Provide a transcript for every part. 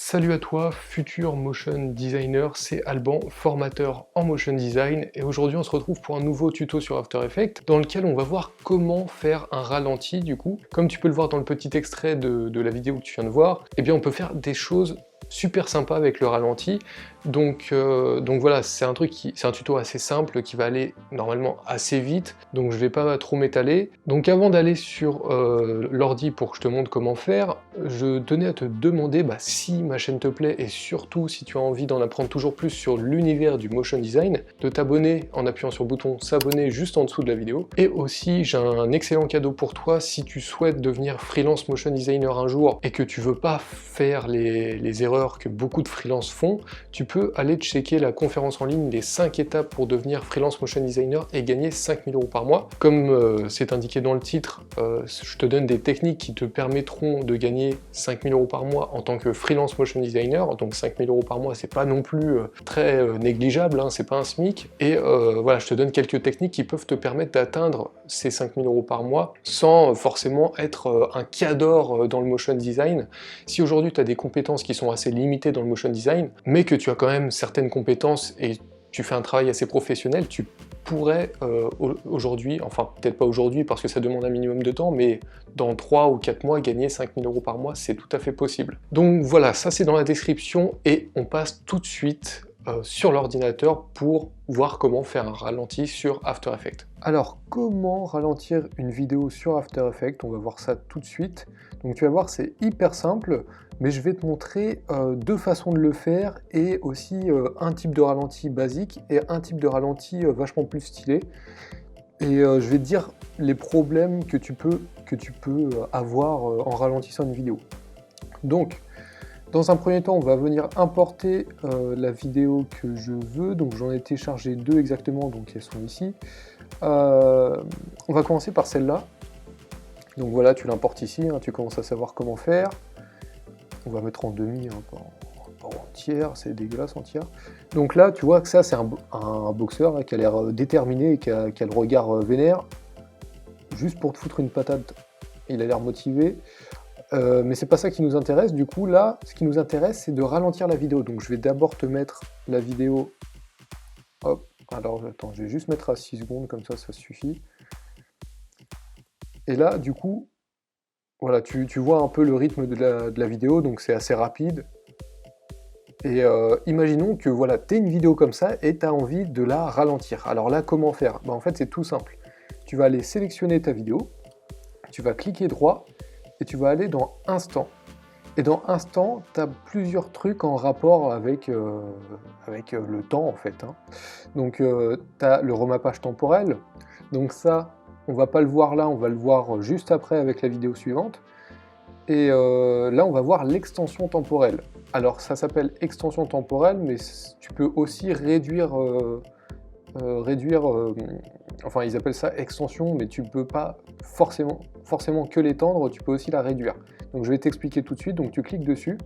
Salut à toi, futur motion designer, c'est Alban, formateur en motion design, et aujourd'hui on se retrouve pour un nouveau tuto sur After Effects, dans lequel on va voir comment faire un ralenti du coup. Comme tu peux le voir dans le petit extrait de la vidéo que tu viens de voir, eh bien on peut faire des choses super sympas avec le ralenti. Donc voilà, c'est un tuto assez simple qui va aller normalement assez vite, donc je vais pas trop m'étaler. Donc avant d'aller sur l'ordi pour que je te montre comment faire, je tenais à te demander si ma chaîne te plaît et surtout si tu as envie d'en apprendre toujours plus sur l'univers du motion design, de t'abonner en appuyant sur le bouton s'abonner juste en dessous de la vidéo. Et aussi j'ai un excellent cadeau pour toi si tu souhaites devenir freelance motion designer un jour et que tu veux pas faire les erreurs que beaucoup de freelance font, tu peux aller checker la conférence en ligne des 5 étapes pour devenir freelance motion designer et gagner 5 000 € par mois. Comme c'est indiqué dans le titre, je te donne des techniques qui te permettront de gagner 5 000 € par mois en tant que freelance motion designer, donc 5 000 € par mois c'est pas non plus très négligeable, hein, c'est pas un SMIC, et voilà, je te donne quelques techniques qui peuvent te permettre d'atteindre ces 5 000 € par mois sans forcément être un cador dans le motion design. Si aujourd'hui tu as des compétences qui sont assez limitées dans le motion design, mais que tu as quand même certaines compétences et tu fais un travail assez professionnel, tu pourrais aujourd'hui, enfin peut-être pas aujourd'hui parce que ça demande un minimum de temps, mais dans 3 ou 4 mois, gagner 5 000 € par mois, c'est tout à fait possible. Donc voilà, ça c'est dans la description et on passe tout de suite sur l'ordinateur pour voir comment faire un ralenti sur After Effects. Alors, comment ralentir une vidéo sur After Effects? On va voir ça tout de suite. Donc tu vas voir, c'est hyper simple, mais je vais te montrer deux façons de le faire et aussi un type de ralenti basique et un type de ralenti vachement plus stylé. Et je vais te dire les problèmes que tu peux avoir en ralentissant une vidéo. Donc, dans un premier temps, on va venir importer la vidéo que je veux, donc j'en ai téléchargé deux exactement, donc elles sont ici. On va commencer par celle-là. Donc voilà, tu l'importes ici, hein, tu commences à savoir comment faire. On va mettre en demi, hein, pas en tiers, c'est dégueulasse en tiers. Donc là, tu vois que ça, c'est un boxeur là, qui a l'air déterminé et qui a le regard vénère. Juste pour te foutre une patate, il a l'air motivé. Mais c'est pas ça qui nous intéresse, du coup là, ce qui nous intéresse, c'est de ralentir la vidéo. Donc je vais d'abord te mettre la vidéo, hop, alors attends, je vais juste mettre à 6 secondes, comme ça suffit. Et là, du coup, voilà, tu vois un peu le rythme de la vidéo, donc c'est assez rapide. Et imaginons que voilà, tu as une vidéo comme ça et tu as envie de la ralentir. Alors là, comment faire? En fait, c'est tout simple. Tu vas aller sélectionner ta vidéo, tu vas cliquer droit, et tu vas aller dans Instant. Et dans Instant, tu as plusieurs trucs en rapport avec le temps, en fait. Hein. Donc, tu as le remappage temporel. Donc ça, on va pas le voir là, on va le voir juste après avec la vidéo suivante. Et là, on va voir l'extension temporelle. Alors, ça s'appelle extension temporelle, mais tu peux aussi réduire... enfin ils appellent ça extension, mais tu peux pas forcément que l'étendre, tu peux aussi la réduire. Donc je vais t'expliquer tout de suite, donc tu cliques dessus.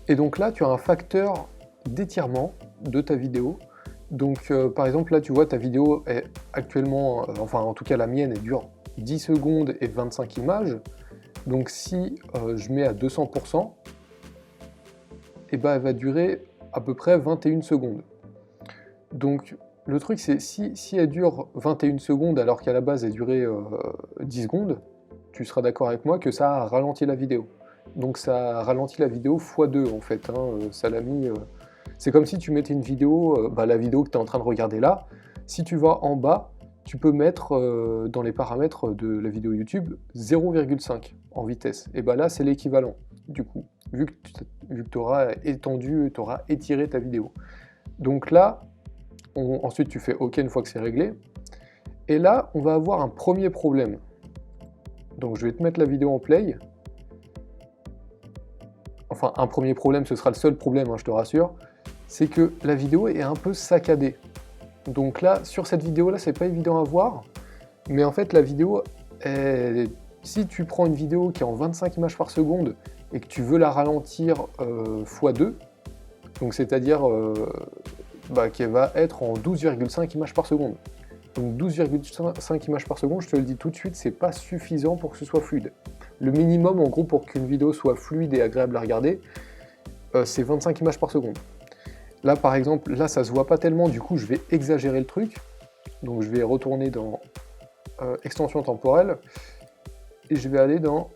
Et donc là tu as un facteur d'étirement de ta vidéo. Donc par exemple là tu vois ta vidéo est actuellement, enfin en tout cas la mienne, elle dure 10 secondes et 25 images. Donc si je mets à 200%, et ben elle va durer à peu près 21 secondes. Donc le truc c'est si elle dure 21 secondes alors qu'à la base elle durait 10 secondes, tu seras d'accord avec moi que ça a ralenti la vidéo. Donc ça a ralenti la vidéo x2 en fait, hein, ça l'a mis... C'est comme si tu mettais une vidéo, la vidéo que tu es en train de regarder là, si tu vas en bas, tu peux mettre dans les paramètres de la vidéo YouTube 0,5 en vitesse. Et là c'est l'équivalent du coup, vu que tu auras étendu, tu auras étiré ta vidéo. Donc là, ensuite tu fais OK une fois que c'est réglé. Et là, on va avoir un premier problème. Donc je vais te mettre la vidéo en play. Enfin, un premier problème, ce sera le seul problème, hein, je te rassure. C'est que la vidéo est un peu saccadée. Donc là, sur cette vidéo-là, c'est pas évident à voir. Mais en fait, la vidéo, si tu prends une vidéo qui est en 25 images par seconde et que tu veux la ralentir x2, donc c'est-à-dire qu'elle va être en 12,5 images par seconde. Donc 12,5 images par seconde, je te le dis tout de suite, c'est pas suffisant pour que ce soit fluide. Le minimum, en gros, pour qu'une vidéo soit fluide et agréable à regarder, c'est 25 images par seconde. Là, par exemple, là, ça se voit pas tellement, du coup, je vais exagérer le truc. Donc, je vais retourner dans extension temporelle, et je vais aller dans,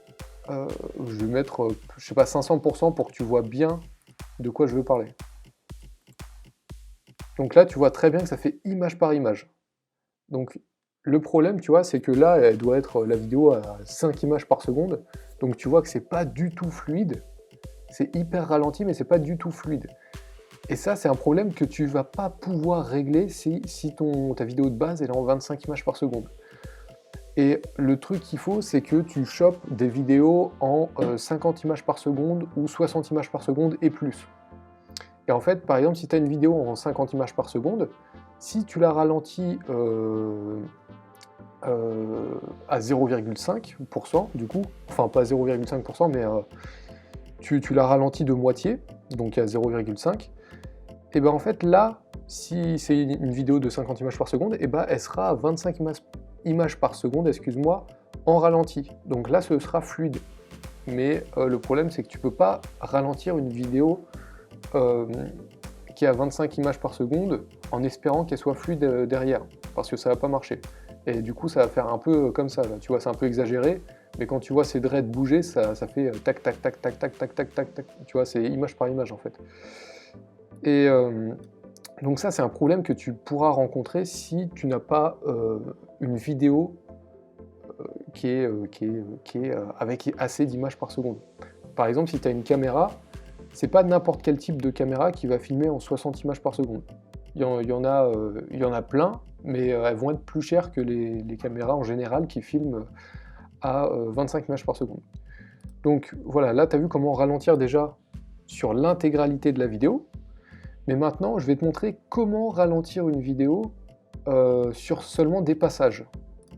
je vais mettre, je sais pas, 500% pour que tu vois bien de quoi je veux parler. Donc là, tu vois très bien que ça fait image par image. Donc, le problème, tu vois, c'est que là, elle doit être la vidéo à 5 images par seconde. Donc, tu vois que c'est pas du tout fluide. C'est hyper ralenti, mais c'est pas du tout fluide. Et ça, c'est un problème que tu vas pas pouvoir régler si ta vidéo de base elle est en 25 images par seconde. Et le truc qu'il faut, c'est que tu chopes des vidéos en 50 images par seconde ou 60 images par seconde et plus. Et en fait, par exemple, si tu as une vidéo en 50 images par seconde, si tu la ralentis à 0,5%, du coup, enfin pas 0,5%, mais tu la ralentis de moitié, donc à 0,5, et ben en fait là, si c'est une vidéo de 50 images par seconde, et ben elle sera à 25 images par seconde, excuse-moi, en ralenti. Donc là, ce sera fluide. Mais le problème, c'est que tu peux pas ralentir une vidéo qui a 25 images par seconde en espérant qu'elle soit fluide derrière, parce que ça va pas marcher. Et du coup, ça va faire un peu comme ça, là. Tu vois, c'est un peu exagéré, mais quand tu vois ces dreads bouger, ça fait tac, tac, tac, tac, tac, tac, tac, tac, tac. Tu vois, c'est image par image, en fait. Et donc ça, c'est un problème que tu pourras rencontrer si tu n'as pas une vidéo qui est avec assez d'images par seconde. Par exemple, si tu as une caméra, c'est pas n'importe quel type de caméra qui va filmer en 60 images par seconde. Il y en a plein, mais elles vont être plus chères que les caméras en général qui filment à 25 images par seconde. Donc voilà, là tu as vu comment ralentir déjà sur l'intégralité de la vidéo, mais maintenant je vais te montrer comment ralentir une vidéo sur seulement des passages.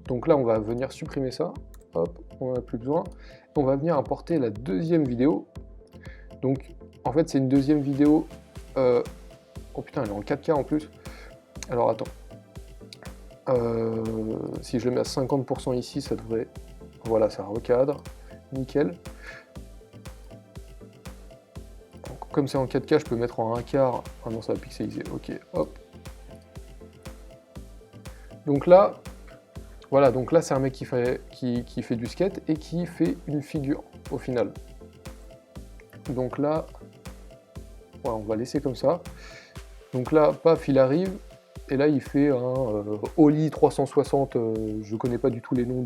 Donc là on va venir supprimer ça, hop, on n'en a plus besoin, on va venir importer la deuxième vidéo. Donc en fait c'est une deuxième vidéo, oh putain elle est en 4K en plus, alors attends, si je le mets à 50% ici ça devrait, voilà ça recadre, nickel. Donc, comme c'est en 4K je peux mettre en 1/4, ah non ça va pixeliser, ok, hop. Donc là, voilà, donc là c'est un mec qui fait du skate et qui fait une figure au final. Donc là, voilà, on va laisser comme ça. Donc là, paf, il arrive, et là il fait un ollie 360, je connais pas du tout les noms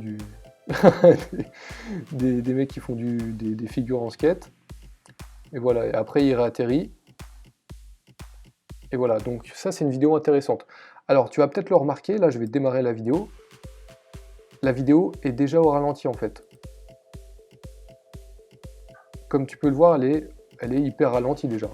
des mecs qui font des figures en skate. Et voilà, et après il réatterrit. Et voilà, donc ça c'est une vidéo intéressante. Alors tu vas peut-être le remarquer, là je vais démarrer la vidéo. La vidéo est déjà au ralenti en fait. Comme tu peux le voir, elle est hyper ralentie déjà.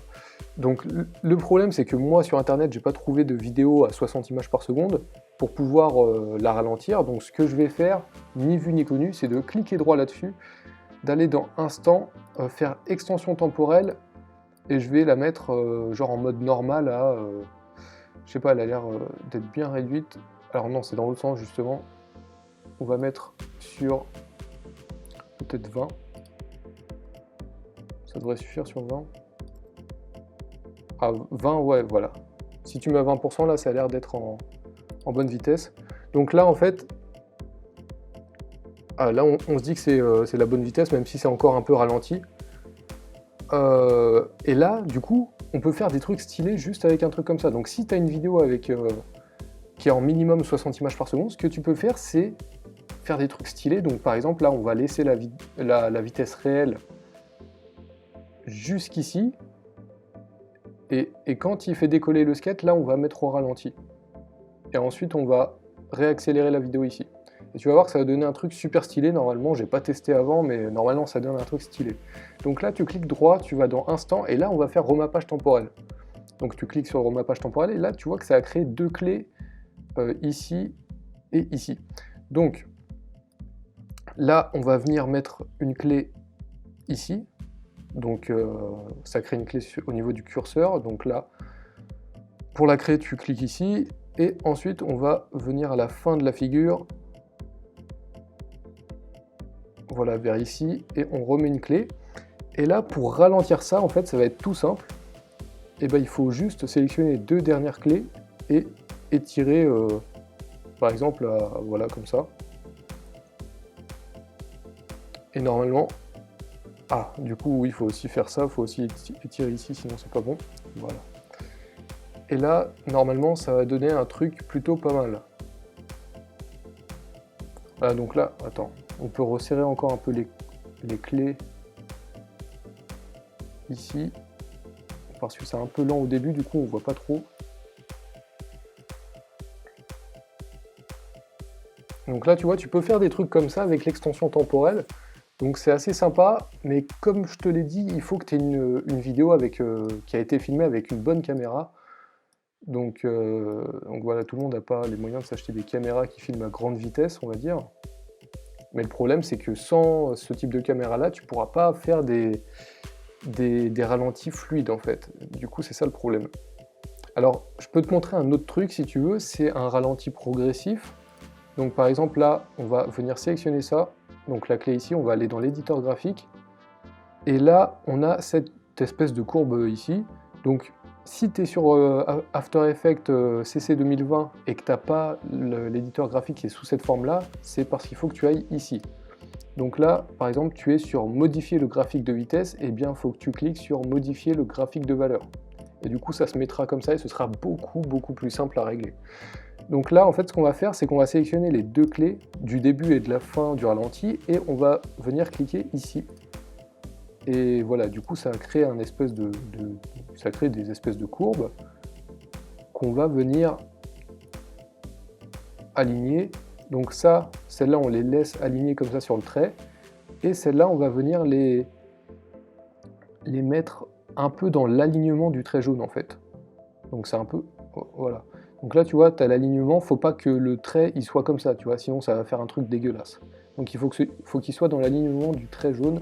Donc le problème c'est que moi sur internet j'ai pas trouvé de vidéo à 60 images par seconde pour pouvoir la ralentir. Donc ce que je vais faire, ni vu ni connu, c'est de cliquer droit là-dessus, d'aller dans Instant, faire extension temporelle, et je vais la mettre genre en mode normal à, je sais pas, elle a l'air d'être bien réduite. Alors non, c'est dans l'autre sens justement. On va mettre sur peut-être 20. Ça devrait suffire sur 20. Ah, 20, ouais, voilà. Si tu mets à 20%, là, ça a l'air d'être en bonne vitesse. Donc là, en fait, là, on se dit que c'est la bonne vitesse, même si c'est encore un peu ralenti. Et là, du coup, on peut faire des trucs stylés juste avec un truc comme ça. Donc si tu as une vidéo qui est en minimum 60 images par seconde, ce que tu peux faire, c'est faire des trucs stylés. Donc par exemple, là, on va laisser la vitesse réelle jusqu'ici. Et quand il fait décoller le skate, là, on va mettre au ralenti. Et ensuite, on va réaccélérer la vidéo ici. Et tu vas voir que ça va donner un truc super stylé. Normalement, j'ai pas testé avant, mais normalement, ça donne un truc stylé. Donc là, tu cliques droit, tu vas dans Instant, et là, on va faire remappage temporel. Donc tu cliques sur remappage temporel, et là, tu vois que ça a créé deux clés ici et ici. Donc là, on va venir mettre une clé ici. Donc ça crée une clé au niveau du curseur. Donc là, pour la créer, tu cliques ici, et ensuite, on va venir à la fin de la figure. voilà, vers ici, et on remet une clé. Et là, pour ralentir ça, en fait, ça va être tout simple. Et ben, il faut juste sélectionner les 2 dernières clés et étirer, par exemple, voilà, comme ça. Et normalement, du coup, oui, il faut aussi faire ça, il faut aussi étirer ici, sinon c'est pas bon. Voilà. Et là, normalement, ça va donner un truc plutôt pas mal. Voilà, donc là, attends, on peut resserrer encore un peu les clés ici, parce que c'est un peu lent au début, du coup on voit pas trop. Donc là, tu vois, tu peux faire des trucs comme ça avec l'extension temporelle. Donc c'est assez sympa, mais comme je te l'ai dit, il faut que tu aies une vidéo avec, qui a été filmée avec une bonne caméra. Donc voilà, tout le monde n'a pas les moyens de s'acheter des caméras qui filment à grande vitesse, on va dire. Mais le problème, c'est que sans ce type de caméra-là, tu ne pourras pas faire des ralentis fluides, en fait. Du coup, c'est ça le problème. Alors, je peux te montrer un autre truc, si tu veux, c'est un ralenti progressif. Donc par exemple, là, on va venir sélectionner ça. Donc la clé ici, on va aller dans l'éditeur graphique. Et là, on a cette espèce de courbe ici. Donc si tu es sur After Effects CC 2020 et que tu n'as pas l'éditeur graphique qui est sous cette forme-là, c'est parce qu'il faut que tu ailles ici. Donc là, par exemple, tu es sur modifier le graphique de vitesse, et bien il faut que tu cliques sur modifier le graphique de valeur. Et du coup, ça se mettra comme ça et ce sera beaucoup plus simple à régler. Donc là, en fait, ce qu'on va faire, c'est qu'on va sélectionner les 2 clés du début et de la fin du ralenti et on va venir cliquer ici. Et voilà, du coup, ça crée un espèce ça crée des espèces de courbes qu'on va venir aligner. Donc ça, celles-là, on les laisse aligner comme ça sur le trait. Et celles-là, on va venir les mettre un peu dans l'alignement du trait jaune, en fait. Donc c'est un peu... Voilà. Donc là, tu vois, tu as l'alignement, faut pas que le trait il soit comme ça, tu vois, sinon ça va faire un truc dégueulasse. Donc il faut qu'il soit dans l'alignement du trait jaune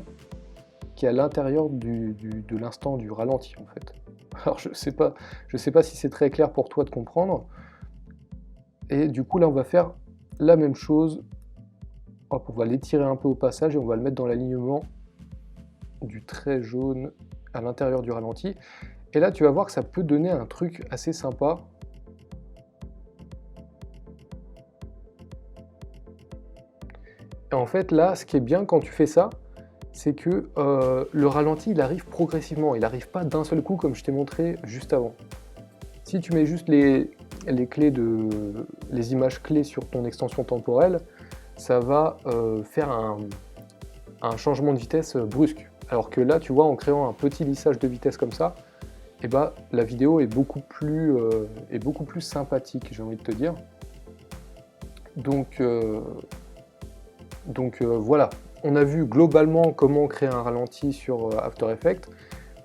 qui est à l'intérieur de l'instant du ralenti, en fait. Alors je sais pas si c'est très clair pour toi de comprendre. Et du coup, là, on va faire la même chose. Hop, on va l'étirer un peu au passage et on va le mettre dans l'alignement du trait jaune à l'intérieur du ralenti. Et là, tu vas voir que ça peut donner un truc assez sympa. Et en fait, là, ce qui est bien quand tu fais ça, c'est que le ralenti, il arrive progressivement. Il n'arrive pas d'un seul coup, comme je t'ai montré juste avant. Si tu mets juste les images clés sur ton extension temporelle, ça va faire un changement de vitesse brusque. Alors que là, tu vois, en créant un petit lissage de vitesse comme ça, eh ben, la vidéo est beaucoup plus sympathique, j'ai envie de te dire. Donc voilà, on a vu globalement comment créer un ralenti sur After Effects.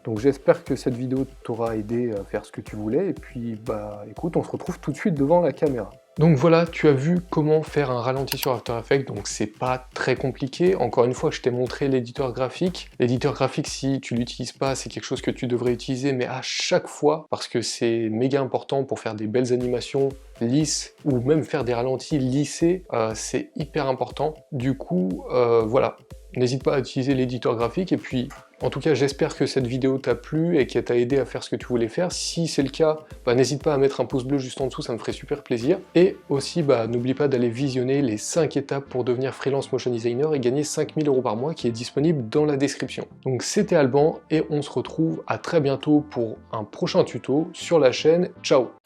Donc j'espère que cette vidéo t'aura aidé à faire ce que tu voulais. Et puis bah écoute, on se retrouve tout de suite devant la caméra. Donc voilà, tu as vu comment faire un ralenti sur After Effects, donc c'est pas très compliqué. Encore une fois, je t'ai montré l'éditeur graphique. L'éditeur graphique, si tu l'utilises pas, c'est quelque chose que tu devrais utiliser, mais à chaque fois, parce que c'est méga important pour faire des belles animations lisses, ou même faire des ralentis lissés, c'est hyper important. Du coup, voilà, n'hésite pas à utiliser l'éditeur graphique, et puis en tout cas, j'espère que cette vidéo t'a plu et qu'elle t'a aidé à faire ce que tu voulais faire. Si c'est le cas, bah, n'hésite pas à mettre un pouce bleu juste en dessous, ça me ferait super plaisir. Et aussi, bah, n'oublie pas d'aller visionner les 5 étapes pour devenir freelance motion designer et gagner 5000 € par mois qui est disponible dans la description. Donc c'était Alban et on se retrouve à très bientôt pour un prochain tuto sur la chaîne. Ciao!